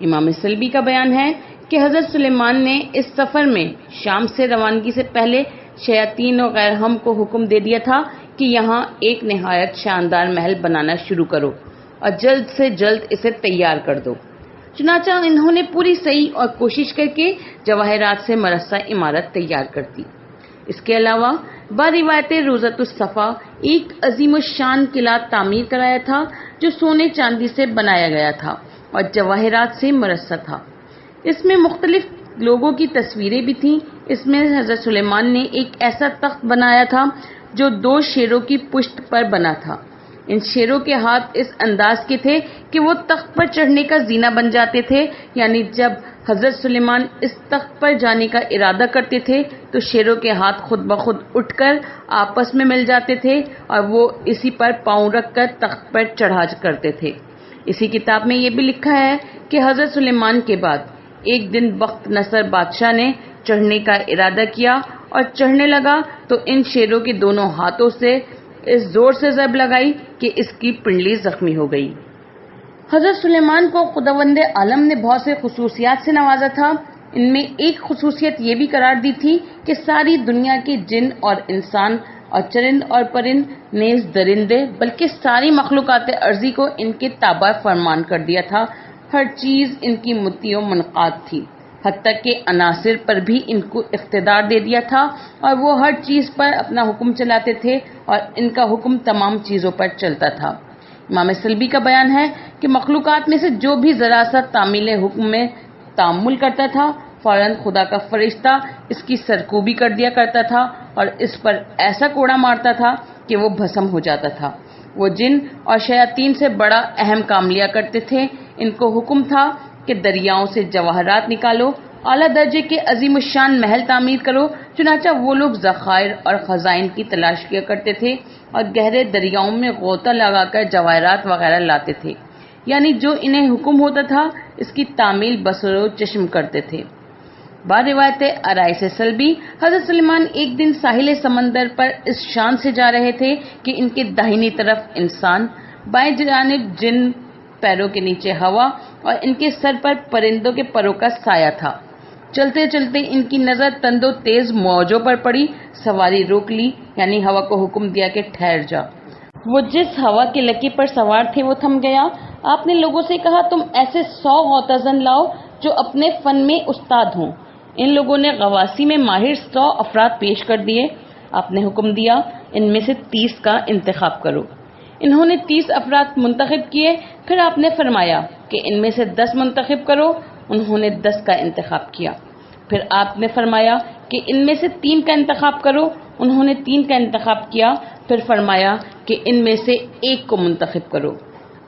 A: امام سلبی کا بیان ہے کہ حضرت سلیمان نے اس سفر میں شام سے روانگی سے پہلے شیاطین و غیر ہم کو حکم دے دیا تھا کہ یہاں ایک نہایت شاندار محل بنانا شروع کرو اور جلد سے جلد اسے تیار کر دو۔ چنانچہ انہوں نے پوری سعی اور کوشش کر کے جواہرات سے مرصع عمارت تیار کر دی۔ اس کے علاوہ باروایت روضۃ الصفا ایک عظیم الشان قلعہ تعمیر کرایا تھا جو سونے چاندی سے بنایا گیا تھا اور جواہرات سے مرصع تھا۔ اس میں مختلف لوگوں کی تصویریں بھی تھیں۔ اس میں حضرت سلیمان نے ایک ایسا تخت بنایا تھا جو 2 شیروں کی پشت پر بنا تھا۔ ان شیروں کے ہاتھ اس انداز کے تھے کہ وہ تخت پر چڑھنے کا زینہ بن جاتے تھے، یعنی جب حضرت سلیمان اس تخت پر جانے کا ارادہ کرتے تھے تو شیروں کے ہاتھ خود بخود اٹھ کر آپس میں مل جاتے تھے اور وہ اسی پر پاؤں رکھ کر تخت پر چڑھا کرتے تھے۔ اسی کتاب میں یہ بھی لکھا ہے کہ حضرت سلیمان کے بعد ایک دن بخت نصر بادشاہ نے چڑھنے کا ارادہ کیا اور چڑھنے لگا تو ان شیروں کے دونوں ہاتھوں سے اس زور سے ضرب لگائی کہ اس کی پنڈلی زخمی ہو گئی۔ حضرت سلیمان کو خداوند عالم نے بہت سے خصوصیات سے نوازا تھا۔ ان میں ایک خصوصیت یہ بھی قرار دی تھی کہ ساری دنیا کے جن اور انسان اور چرند اور پرند، نیز درندے، بلکہ ساری مخلوقات ارضی کو ان کے تابع فرمان کر دیا تھا۔ ہر چیز ان کی مطیع و منقاد تھی، حتیٰ کہ عناصر پر بھی ان کو اقتدار دے دیا تھا اور وہ ہر چیز پر اپنا حکم چلاتے تھے اور ان کا حکم تمام چیزوں پر چلتا تھا۔ امام سلبی کا بیان ہے کہ مخلوقات میں سے جو بھی ذرا سا تعمیل حکم میں تعامل کرتا تھا، فوراً خدا کا فرشتہ اس کی سرکوبی کر دیا کرتا تھا اور اس پر ایسا کوڑا مارتا تھا کہ وہ بھسم ہو جاتا تھا۔ وہ جن اور شیاطین سے بڑا اہم کام لیا کرتے تھے۔ ان کو حکم تھا کہ دریاؤں سے جواہرات نکالو، اعلیٰ درجے کے عظیم الشان محل تعمیر کرو۔ چنانچہ وہ لوگ ذخائر اور خزائن کی تلاش کیا کرتے تھے اور گہرے دریاؤں میں غوطہ لگا کر جواہرات وغیرہ لاتے تھے، یعنی جو انہیں حکم ہوتا تھا اس کی تعمیل بصر و چشم کرتے تھے۔ بعض روایت عرائس سلبی، حضرت سلیمان ایک دن ساحل سمندر پر اس شان سے جا رہے تھے کہ ان کے داہنی طرف انسان، بائیں جانب جن، پیروں کے نیچے ہوا اور ان کے سر پر پرندوں کے پروں کا سایہ تھا۔ چلتے چلتے ان کی نظر تند و تیز موجوں پر پڑی۔ سواری روک لی، یعنی ہوا کو حکم دیا کہ ٹھہر جا۔ وہ جس ہوا کے لکی پر سوار تھے وہ تھم گیا۔ آپ نے لوگوں سے کہا، تم ایسے 100 غوطہ لاؤ جو اپنے فن میں استاد ہوں۔ ان لوگوں نے غواصی میں ماہر 100 افراد پیش کر دیے۔ آپ نے حکم دیا، ان میں سے 30 کا انتخاب کرو۔ انہوں نے 30 افراد منتخب کیے۔ پھر آپ نے فرمایا کہ ان میں سے 10 منتخب کرو۔ انہوں نے 10 کا انتخاب کیا۔ پھر آپ نے فرمایا کہ ان میں سے 3 کا انتخاب کرو۔ انہوں نے 3 کا انتخاب کیا۔ پھر فرمایا کہ ان میں سے 1 کو منتخب کرو۔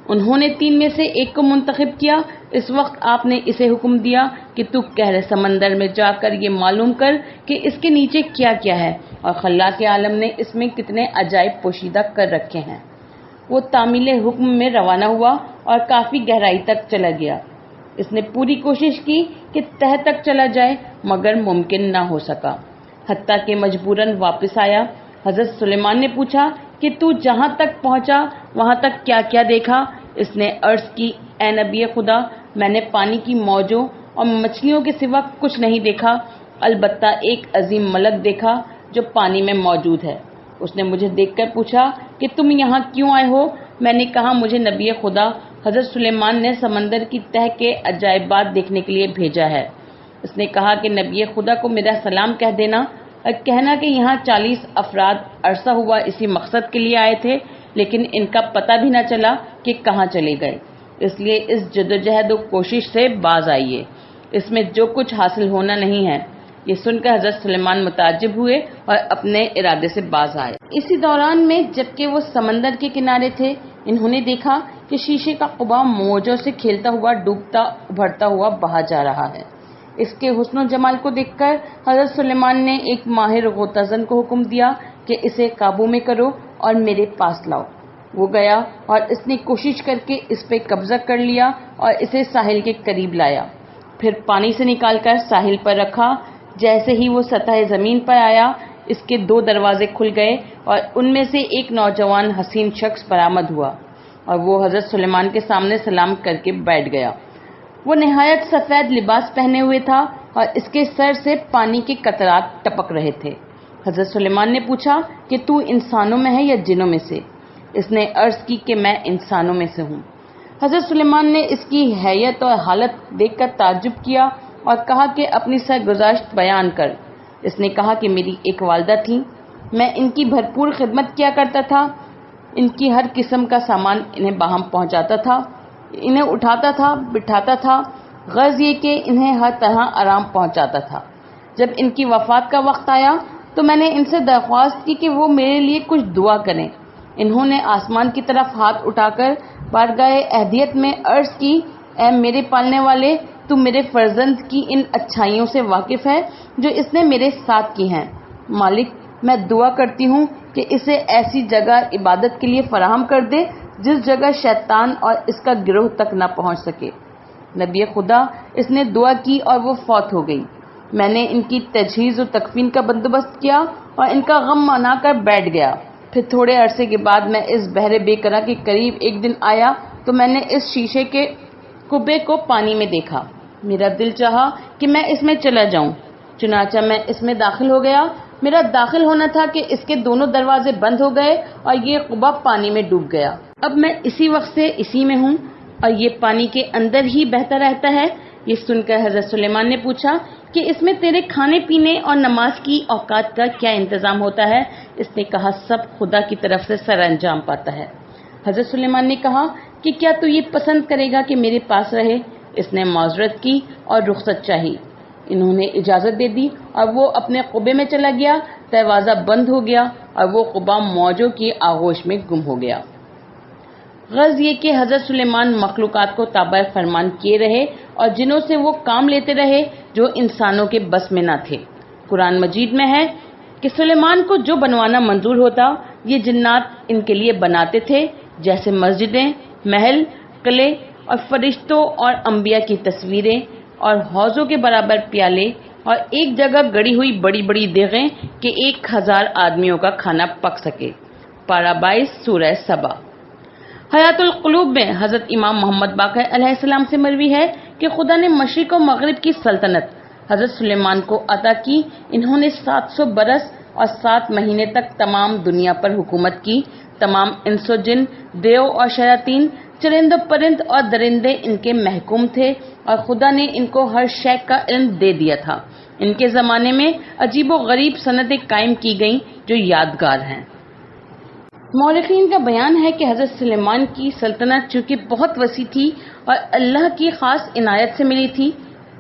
A: انہوں نے 3 میں سے 1 کو منتخب کیا۔ اس وقت آپ نے اسے حکم دیا کہ تو گہرے سمندر میں جا کر یہ معلوم کر کہ اس کے نیچے کیا کیا ہے اور خلاق عالم نے اس میں کتنے عجائب پوشیدہ کر رکھے ہیں۔ وہ تعمیل حکم میں روانہ ہوا اور کافی گہرائی تک چلا گیا۔ اس نے پوری کوشش کی کہ تہ تک چلا جائے، مگر ممکن نہ ہو سکا، حتیٰ کہ مجبوراً واپس آیا۔ حضرت سلیمان نے پوچھا کہ تو جہاں تک پہنچا وہاں تک کیا کیا دیکھا؟ اس نے عرض کی، اے نبی خدا، میں نے پانی کی موجوں اور مچھلیوں کے سوا کچھ نہیں دیکھا، البتہ ایک عظیم ملک دیکھا جو پانی میں موجود ہے۔ اس نے مجھے دیکھ کر پوچھا کہ تم یہاں کیوں آئے ہو؟ میں نے کہا، مجھے نبی خدا حضرت سلیمان نے سمندر کی تہ کے عجائبات دیکھنے کے لیے بھیجا ہے۔ اس نے کہا کہ نبی خدا کو میرا سلام کہہ دینا اور کہنا کہ یہاں 40 افراد عرصہ ہوا اسی مقصد کے لیے آئے تھے، لیکن ان کا پتہ بھی نہ چلا کہ کہاں چلے گئے۔ اس لیے اس جدوجہد و کوشش سے باز آئیے، اس میں جو کچھ حاصل ہونا نہیں ہے۔ یہ سن کر حضرت سلیمان متعجب ہوئے اور اپنے ارادے سے باز آئے۔ اسی دوران میں جبکہ وہ سمندر کے کنارے تھے، انہوں نے دیکھا کہ شیشے کا قبا موجوں سے کھیلتا ہوا ڈوبتا ابھرتا ہوا بہا جا رہا ہے۔ اس کے حسن و جمال کو دیکھ کر حضرت سلیمان نے ایک ماہر غوطہ زن کو حکم دیا کہ اسے قابو میں کرو اور میرے پاس لاؤ۔ وہ گیا اور اس نے کوشش کر کے اس پہ قبضہ کر لیا اور اسے ساحل کے قریب لایا، پھر پانی سے نکال کر ساحل پر رکھا۔ جیسے ہی وہ سطح زمین پر آیا، اس کے 2 دروازے کھل گئے اور ان میں سے ایک نوجوان حسین شخص برآمد ہوا اور وہ حضرت سلیمان کے سامنے سلام کر کے بیٹھ گیا۔ وہ نہایت سفید لباس پہنے ہوئے تھا اور اس کے سر سے پانی کے قطرات ٹپک رہے تھے۔ حضرت سلیمان نے پوچھا کہ تو انسانوں میں ہے یا جنوں میں سے؟ اس نے عرض کی کہ میں انسانوں میں سے ہوں۔ حضرت سلیمان نے اس کی حیت اور حالت دیکھ کر تعجب کیا اور کہا کہ اپنی سرگزشت بیان کر۔ اس نے کہا کہ میری ایک والدہ تھی، میں ان کی بھرپور خدمت کیا کرتا تھا، ان کی ہر قسم کا سامان انہیں باہم پہنچاتا تھا، انہیں اٹھاتا تھا، بٹھاتا تھا، غرض یہ کہ انہیں ہر طرح آرام پہنچاتا تھا۔ جب ان کی وفات کا وقت آیا تو میں نے ان سے درخواست کی کہ وہ میرے لیے کچھ دعا کریں۔ انہوں نے آسمان کی طرف ہاتھ اٹھا کر بارگاہ اہدیت میں عرض کی، اے میرے پالنے والے، تو میرے فرزند کی ان اچھائیوں سے واقف ہے جو اس نے میرے ساتھ کی ہیں۔ مالک، میں دعا کرتی ہوں کہ اسے ایسی جگہ عبادت کے لیے فراہم کر دے جس جگہ شیطان اور اس کا گروہ تک نہ پہنچ سکے۔ نبی خدا، اس نے دعا کی اور وہ فوت ہو گئی۔ میں نے ان کی تجہیز و تکفین کا بندوبست کیا اور ان کا غم منا کر بیٹھ گیا۔ پھر تھوڑے عرصے کے بعد میں اس بحر بے قرار کے قریب ایک دن آیا تو میں نے اس شیشے کے کبے کو پانی میں دیکھا۔ میرا دل چاہا کہ میں اس میں چلا جاؤں، چنانچہ میں اس میں داخل ہو گیا۔ میرا داخل ہونا تھا کہ اس کے دونوں دروازے بند ہو گئے اور یہ قبا پانی میں ڈوب گیا۔ اب میں اسی وقت سے اسی میں ہوں اور یہ پانی کے اندر ہی بہتا رہتا ہے۔ یہ سن کر حضرت سلیمان نے پوچھا کہ اس میں تیرے کھانے پینے اور نماز کی اوقات کا کیا انتظام ہوتا ہے؟ اس نے کہا سب خدا کی طرف سے سر انجام پاتا ہے۔ حضرت سلیمان نے کہا کہ کیا تو یہ پسند کرے گا کہ میرے پاس رہے؟ اس نے معذرت کی اور رخصت چاہی۔ انہوں نے اجازت دے دی اور وہ اپنے قبے میں چلا گیا۔ دروازہ بند ہو گیا اور وہ قبا موجوں کی آغوش میں گم ہو گیا۔ غرض یہ کہ حضرت سلیمان مخلوقات کو تابع فرمان کیے رہے اور جنوں سے وہ کام لیتے رہے جو انسانوں کے بس میں نہ تھے۔ قرآن مجید میں ہے کہ سلیمان کو جو بنوانا منظور ہوتا یہ جنات ان کے لیے بناتے تھے، جیسے مسجدیں، محل، قلعے اور فرشتوں اور انبیاء کی تصویریں اور حوضوں کے برابر پیالے اور ایک جگہ گڑی ہوئی بڑی بڑی دیغیں کہ 1000 آدمیوں کا کھانا پک سکے۔ پارہ 22 سورہ سبا۔ حیات القلوب میں حضرت امام محمد باقر علیہ السلام سے مروی ہے کہ خدا نے مشرق و مغرب کی سلطنت حضرت سلیمان کو عطا کی۔ انہوں نے 700 برس اور 7 مہینے تک تمام دنیا پر حکومت کی۔ تمام انس و جن، دیو اور شیاطین، چرند و پرند اور درندے ان کے محکوم تھے اور خدا نے ان کو ہر شے کا علم دے دیا تھا۔ ان کے زمانے میں عجیب و غریب صنعتیں قائم کی گئیں جو یادگار ہیں۔ مورخین کا بیان ہے کہ حضرت سلیمان کی سلطنت چونکہ بہت وسیع تھی اور اللہ کی خاص عنایت سے ملی تھی۔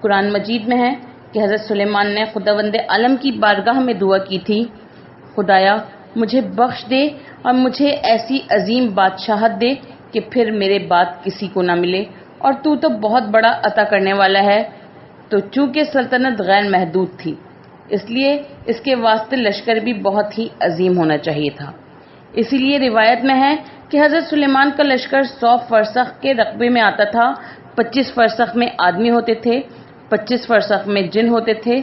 A: قرآن مجید میں ہے کہ حضرت سلیمان نے خداوند عالم کی بارگاہ میں دعا کی تھی، خدایا مجھے بخش دے اور مجھے ایسی عظیم بادشاہت دے کہ پھر میرے بعد کسی کو نہ ملے، اور تو بہت بڑا عطا کرنے والا ہے۔ تو چونکہ سلطنت غیر محدود تھی اس لیے اس کے واسطے لشکر بھی بہت ہی عظیم ہونا چاہیے تھا۔ اسی لیے روایت میں ہے کہ حضرت سلیمان کا لشکر 100 فرسخ کے رقبے میں آتا تھا۔ 25 فرسخ میں آدمی ہوتے تھے، 25 فرسخ میں جن ہوتے تھے،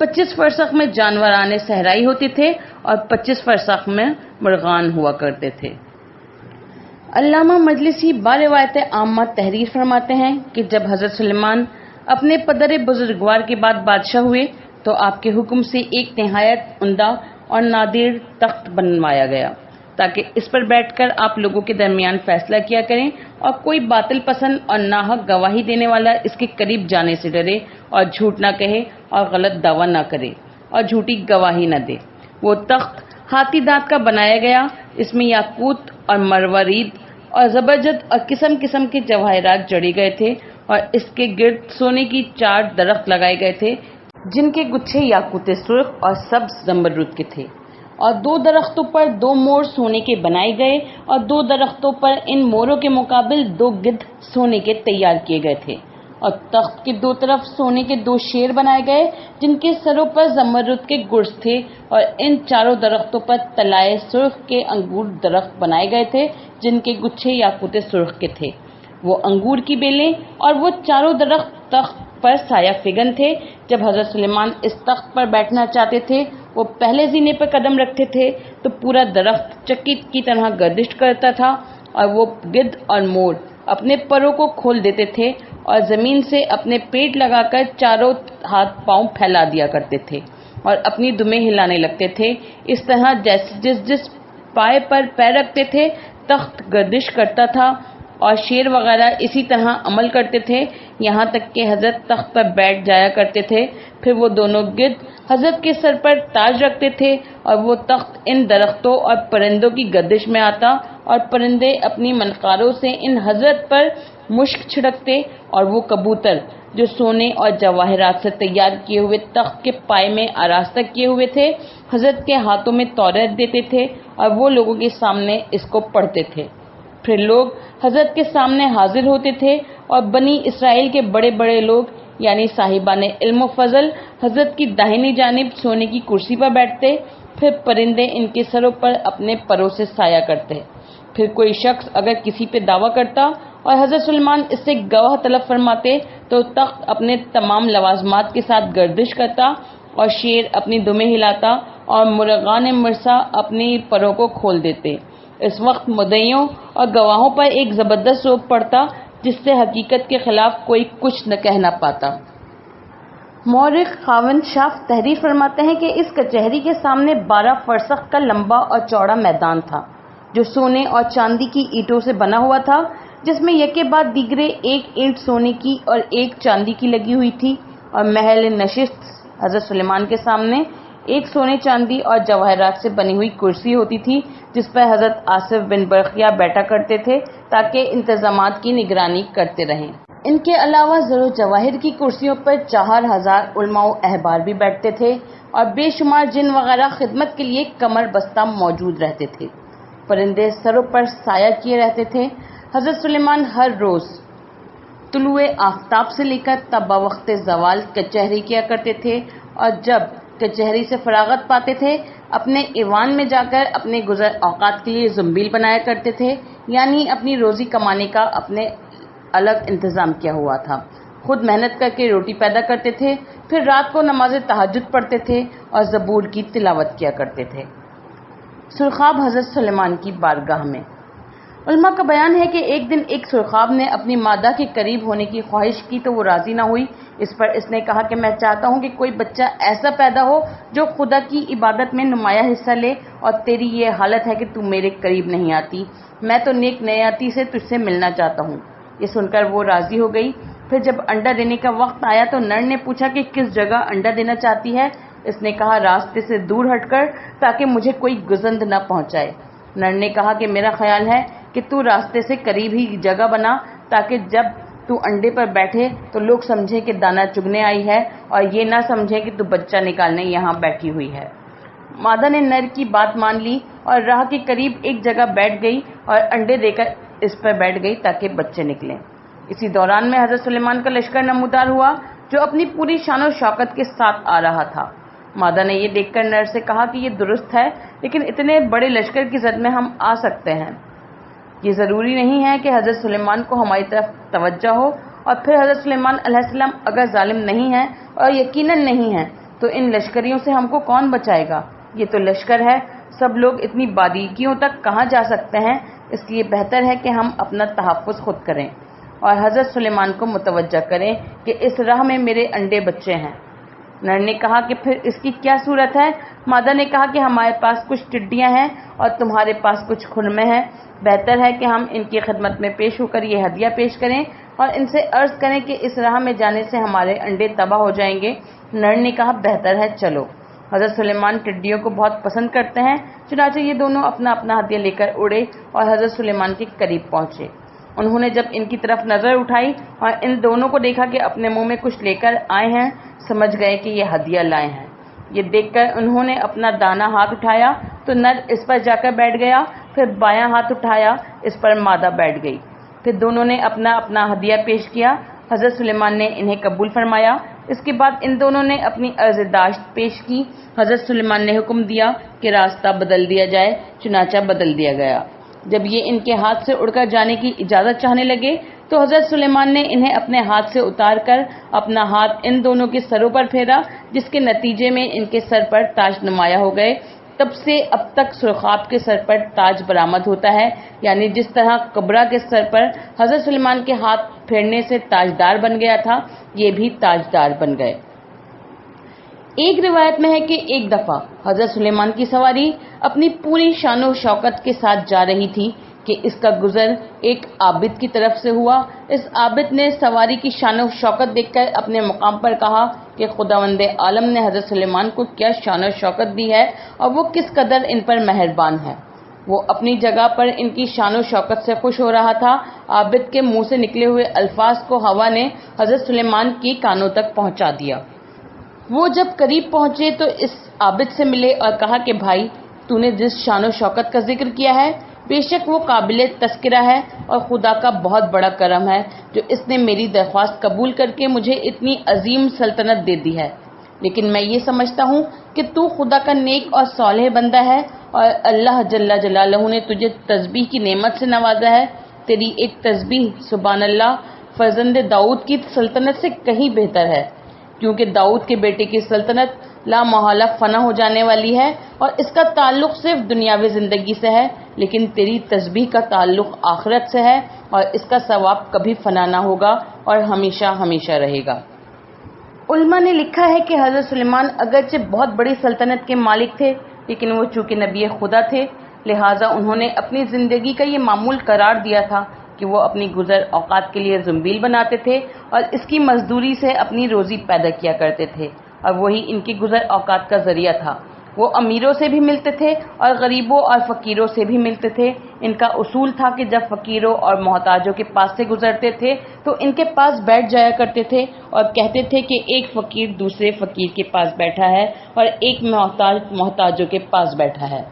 A: 25 فرسخ میں جانورانے صحرائی ہوتے تھے اور 25 فرسخ میں مرغان ہوا کرتے تھے۔ علامہ مجلسی باروایت عامہ تحریر فرماتے ہیں کہ جب حضرت سلیمان اپنے پدر بزرگوار کے بعد بادشاہ ہوئے تو آپ کے حکم سے ایک نہایت عمدہ اور نادر تخت بنوایا گیا تاکہ اس پر بیٹھ کر آپ لوگوں کے درمیان فیصلہ کیا کریں اور کوئی باطل پسند اور ناحق گواہی دینے والا اس کے قریب جانے سے ڈرے اور جھوٹ نہ کہے اور غلط دعویٰ نہ کرے اور جھوٹی گواہی نہ دے۔ وہ تخت ہاتھی دانت کا بنایا گیا، اس میں یاقوت اور مروارید اور زبرجد اور قسم قسم کے جواہرات جڑے گئے تھے اور اس کے گرد سونے کی 4 درخت لگائے گئے تھے جن کے گچھے یاقوت سرخ اور سبز زمرد کے تھے، اور 2 درختوں پر 2 مور سونے کے بنائے گئے اور 2 درختوں پر ان موروں کے مقابل 2 گدھ سونے کے تیار کیے گئے تھے، اور تخت کے 2 طرف سونے کے 2 شیر بنائے گئے جن کے سروں پر زمرد کے گرز تھے، اور ان 4 درختوں پر طلائے سرخ کے انگور درخت بنائے گئے تھے جن کے گچھے یاقوت سرخ کے تھے۔ وہ انگور کی بیلیں اور وہ 4 درخت تخت پر سایہ فگن تھے۔ جب حضرت سلیمان اس تخت پر بیٹھنا چاہتے تھے وہ پہلے زینے پر قدم رکھتے تھے تو پورا درخت چکی کی طرح گردش کرتا تھا، اور وہ گدھ اور مور اپنے پروں کو کھول دیتے تھے اور زمین سے اپنے پیٹ لگا کر چاروں ہاتھ پاؤں پھیلا دیا کرتے تھے اور اپنی دمیں ہلانے لگتے تھے۔ اس طرح جس پائے پر پیر رکھتے تھے تخت گردش کرتا تھا، اور شیر وغیرہ اسی طرح عمل کرتے تھے یہاں تک کہ حضرت تخت پر بیٹھ جایا کرتے تھے۔ پھر وہ دونوں گدھ حضرت کے سر پر تاج رکھتے تھے اور وہ تخت ان درختوں اور پرندوں کی گردش میں آتا اور پرندے اپنی منقاروں سے ان حضرت پر مشک چھڑکتے، اور وہ کبوتر جو سونے اور جواہرات سے تیار کیے ہوئے تخت کے پائے میں آراستہ کیے ہوئے تھے حضرت کے ہاتھوں میں توریت دیتے تھے اور وہ لوگوں کے سامنے اس کو پڑھتے تھے۔ پھر لوگ حضرت کے سامنے حاضر ہوتے تھے اور بنی اسرائیل کے بڑے بڑے لوگ یعنی صاحبان علم و فضل حضرت کی داہنی جانب سونے کی کرسی پر بیٹھتے، پھر پرندے ان کے سروں پر اپنے پروں سے سایہ کرتے۔ پھر کوئی شخص اگر کسی پہ دعویٰ کرتا اور حضرت سلیمان اس سے گواہ طلب فرماتے تو تخت اپنے تمام لوازمات کے ساتھ گردش کرتا اور شیر اپنی دمیں ہلاتا اور مرغان مرسا اپنی پروں کو کھول دیتے۔ اس وقت مدعیوں اور گواہوں پر ایک زبردست روب پڑتا جس سے حقیقت کے خلاف کوئی کچھ نہ کہہ نہ پاتا۔ مورخ خاوند شاف تحریر فرماتے ہیں کہ اس کچہری کے سامنے 12 فرسخ کا لمبا اور چوڑا میدان تھا جو سونے اور چاندی کی اینٹوں سے بنا ہوا تھا، جس میں یکے بعد دیگرے ایک اینٹ سونے کی اور ایک چاندی کی لگی ہوئی تھی، اور محل نشست حضرت سلیمان کے سامنے ایک سونے چاندی اور جواہرات سے بنی ہوئی کرسی ہوتی تھی جس پر حضرت آصف بن برقیہ بیٹھا کرتے تھے تاکہ انتظامات کی نگرانی کرتے رہیں۔ ان کے علاوہ زر و جواہر کی کرسیوں پر 4000 علماء و احبار بھی بیٹھتے تھے اور بے شمار جن وغیرہ خدمت کے لیے کمر بستہ موجود رہتے تھے۔ پرندے سروں پر سایہ کیے رہتے تھے۔ حضرت سلیمان ہر روز طلوع آفتاب سے لے کر تا بوقت زوال کچہری کیا کرتے تھے، اور جب کچہری سے فراغت پاتے تھے اپنے ایوان میں جا کر اپنے گزر اوقات کے لیے زنبیل بنایا کرتے تھے، یعنی اپنی روزی کمانے کا اپنے الگ انتظام کیا ہوا تھا۔ خود محنت کر کے روٹی پیدا کرتے تھے، پھر رات کو نماز تہجد پڑھتے تھے اور زبور کی تلاوت کیا کرتے تھے۔ سرخاب حضرت سلیمان کی بارگاہ میں۔ علماء کا بیان ہے کہ ایک دن ایک سرخاب نے اپنی مادہ کے قریب ہونے کی خواہش کی تو وہ راضی نہ ہوئی۔ اس پر اس نے کہا کہ میں چاہتا ہوں کہ کوئی بچہ ایسا پیدا ہو جو خدا کی عبادت میں نمایاں حصہ لے، اور تیری یہ حالت ہے کہ تو میرے قریب نہیں آتی، میں تو نیک نیاتی سے تجھ سے ملنا چاہتا ہوں۔ یہ سن کر وہ راضی ہو گئی۔ پھر جب انڈا دینے کا وقت آیا تو نر نے پوچھا کہ کس جگہ انڈا دینا چاہتی ہے؟ اس نے کہا راستے سے دور ہٹ کر تاکہ مجھے کوئی گزند نہ پہنچائے۔ نر نے کہا کہ میرا خیال ہے کہ تو راستے سے قریب ہی جگہ بنا تاکہ جب تو انڈے پر بیٹھے تو لوگ سمجھیں کہ دانا چگنے آئی ہے اور یہ نہ سمجھیں کہ تو بچہ نکالنے یہاں بیٹھی ہوئی ہے۔ مادہ نے نر کی بات مان لی اور راہ کے قریب ایک جگہ بیٹھ گئی اور انڈے دے کر اس پر بیٹھ گئی تاکہ بچے نکلیں۔ اسی دوران میں حضرت سلیمان کا لشکر نمودار ہوا جو اپنی پوری شان و شوکت کے ساتھ آ رہا تھا۔ مادہ نے یہ دیکھ کر نر سے کہا کہ یہ درست ہے، لیکن اتنے بڑے لشکر کی زد میں ہم آ سکتے ہیں؟ یہ ضروری نہیں ہے کہ حضرت سلیمان کو ہماری طرف توجہ ہو، اور پھر حضرت سلیمان علیہ السلام اگر ظالم نہیں ہیں اور یقیناً نہیں ہیں تو ان لشکریوں سے ہم کو کون بچائے گا؟ یہ تو لشکر ہے، سب لوگ اتنی باریکیوں تک کہاں جا سکتے ہیں؟ اس لیے بہتر ہے کہ ہم اپنا تحفظ خود کریں اور حضرت سلیمان کو متوجہ کریں کہ اس راہ میں میرے انڈے بچے ہیں۔ نر نے کہا کہ پھر اس کی کیا صورت ہے؟ مادہ نے کہا کہ ہمارے پاس کچھ ٹڈیاں ہیں اور تمہارے پاس کچھ خرمے ہیں، بہتر ہے کہ ہم ان کی خدمت میں پیش ہو کر یہ ہدیہ پیش کریں اور ان سے عرض کریں کہ اس راہ میں جانے سے ہمارے انڈے تباہ ہو جائیں گے۔ نر نے کہا بہتر ہے، چلو۔ حضرت سلیمان ٹڈیوں کو بہت پسند کرتے ہیں، چنانچہ یہ دونوں اپنا اپنا ہدیہ لے کر اڑے اور حضرت سلیمان کے قریب پہنچے۔ انہوں نے جب ان کی طرف نظر اٹھائی اور ان دونوں کو دیکھا کہ اپنے منہ میں کچھ لے کر آئے ہیں، سمجھ گئے کہ یہ ہدیہ لائے ہیں۔ یہ دیکھ کر انہوں نے اپنا دانا ہاتھ اٹھایا تو نر اس پر جا کر بیٹھ گیا، پھر بایاں ہاتھ اٹھایا، اس پر مادہ بیٹھ گئی۔ پھر دونوں نے اپنا اپنا ہدیہ پیش کیا، حضرت سلیمان نے انہیں قبول فرمایا۔ اس کے بعد ان دونوں نے اپنی عرض داشت پیش کی۔ حضرت سلیمان نے حکم دیا کہ راستہ بدل دیا جائے، چنانچہ بدل دیا گیا۔ جب یہ ان کے ہاتھ سے اڑ کر جانے کی اجازت چاہنے لگے تو حضرت سلیمان نے انہیں اپنے ہاتھ سے اتار کر اپنا ہاتھ ان دونوں کے سروں پر پھیرا، جس کے نتیجے میں ان کے سر پر تاج نمایاں ہو گئے۔ تب سے اب تک سرخاب کے سر پر تاج برآمد ہوتا ہے، یعنی جس طرح کبرا کے سر پر حضرت سلیمان کے ہاتھ پھیرنے سے تاجدار بن گیا تھا، یہ بھی تاجدار بن گئے۔ ایک روایت میں ہے کہ ایک دفعہ حضرت سلیمان کی سواری اپنی پوری شان و شوکت کے ساتھ جا رہی تھی کہ اس کا گزر ایک عابد کی طرف سے ہوا۔ اس عابد نے سواری کی شان و شوکت دیکھ کر اپنے مقام پر کہا کہ خداوند عالم نے حضرت سلیمان کو کیا شان و شوکت دی ہے اور وہ کس قدر ان پر مہربان ہے۔ وہ اپنی جگہ پر ان کی شان و شوکت سے خوش ہو رہا تھا۔ عابد کے منہ سے نکلے ہوئے الفاظ کو ہوا نے حضرت سلیمان کے کانوں تک پہنچا دیا۔ وہ جب قریب پہنچے تو اس عابد سے ملے اور کہا کہ بھائی، تو نے جس شان و شوکت کا ذکر کیا ہے بے شک وہ قابل تذکرہ ہے، اور خدا کا بہت بڑا کرم ہے جو اس نے میری درخواست قبول کر کے مجھے اتنی عظیم سلطنت دے دی ہے۔ لیکن میں یہ سمجھتا ہوں کہ تو خدا کا نیک اور صالح بندہ ہے اور اللہ جل جلالہ نے تجھے تسبیح کی نعمت سے نوازا ہے۔ تیری ایک تسبیح سبحان اللہ فرزند داؤد کی سلطنت سے کہیں بہتر ہے، کیونکہ داؤد کے بیٹے کی سلطنت لا محالہ فنا ہو جانے والی ہے اور اس کا تعلق صرف دنیاوی زندگی سے ہے، لیکن تیری تسبیح کا تعلق آخرت سے ہے اور اس کا ثواب کبھی فنا نہ ہوگا اور ہمیشہ ہمیشہ رہے گا۔ علماء نے لکھا ہے کہ حضرت سلیمان اگرچہ بہت بڑی سلطنت کے مالک تھے، لیکن وہ چونکہ نبی خدا تھے، لہٰذا انہوں نے اپنی زندگی کا یہ معمول قرار دیا تھا کہ وہ اپنی گزر اوقات کے لیے زنبیل بناتے تھے اور اس کی مزدوری سے اپنی روزی پیدا کیا کرتے تھے، اور وہی ان کی گزر اوقات کا ذریعہ تھا۔ وہ امیروں سے بھی ملتے تھے اور غریبوں اور فقیروں سے بھی ملتے تھے۔ ان کا اصول تھا کہ جب فقیروں اور محتاجوں کے پاس سے گزرتے تھے تو ان کے پاس بیٹھ جایا کرتے تھے اور کہتے تھے کہ ایک فقیر دوسرے فقیر کے پاس بیٹھا ہے اور ایک محتاج محتاجوں کے پاس بیٹھا ہے۔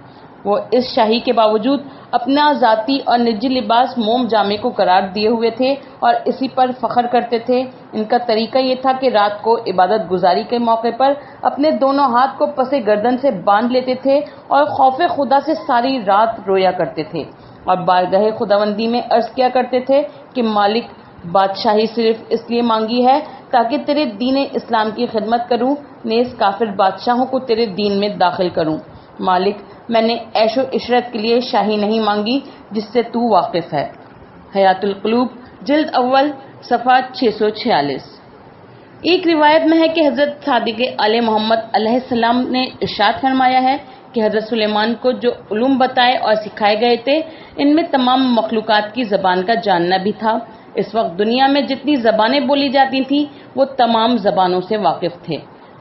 A: وہ اس شاہی کے باوجود اپنا ذاتی اور نجی لباس موم جامے کو قرار دیے ہوئے تھے اور اسی پر فخر کرتے تھے۔ ان کا طریقہ یہ تھا کہ رات کو عبادت گزاری کے موقع پر اپنے دونوں ہاتھ کو پس گردن سے باندھ لیتے تھے اور خوف خدا سے ساری رات رویا کرتے تھے اور بارگاہ خداوندی میں عرض کیا کرتے تھے کہ مالک، بادشاہی صرف اس لیے مانگی ہے تاکہ تیرے دین اسلام کی خدمت کروں، نیز کافر بادشاہوں کو تیرے دین میں داخل کروں۔ مالک، میں نے عیش و عشرت کے لیے شاہی نہیں مانگی جس سے تو واقف ہے۔ حیات القلوب جلد اول صفحہ 646۔ ایک روایت میں ہے کہ حضرت صادق آل محمد علیہ السلام نے ارشاد فرمایا ہے کہ حضرت سلیمان کو جو علوم بتائے اور سکھائے گئے تھے، ان میں تمام مخلوقات کی زبان کا جاننا بھی تھا۔ اس وقت دنیا میں جتنی زبانیں بولی جاتی تھیں وہ تمام زبانوں سے واقف تھے،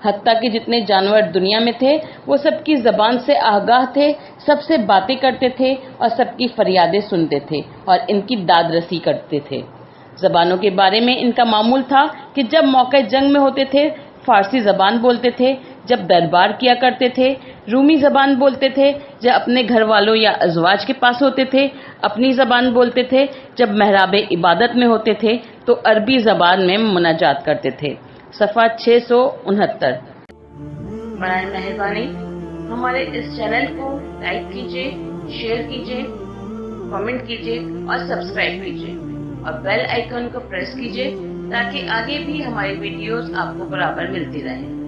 A: حتیٰ کہ جتنے جانور دنیا میں تھے وہ سب کی زبان سے آگاہ تھے، سب سے باتیں کرتے تھے اور سب کی فریادیں سنتے تھے اور ان کی داد رسی کرتے تھے۔ زبانوں کے بارے میں ان کا معمول تھا کہ جب موقع جنگ میں ہوتے تھے فارسی زبان بولتے تھے، جب دربار کیا کرتے تھے رومی زبان بولتے تھے، جب اپنے گھر والوں یا ازواج کے پاس ہوتے تھے اپنی زبان بولتے تھے، جب محراب عبادت میں ہوتے تھے تو عربی زبان میں مناجات کرتے تھے۔ صفحہ 669۔ برائے مہربانی ہمارے اس چینل کو لائک کیجیے، شیئر کیجیے، کامنٹ کیجیے اور سبسکرائب کیجیے اور بیل آئیکن کو پریس کیجیے تاکہ آگے بھی ہماری ویڈیوز آپ کو برابر ملتی رہیں۔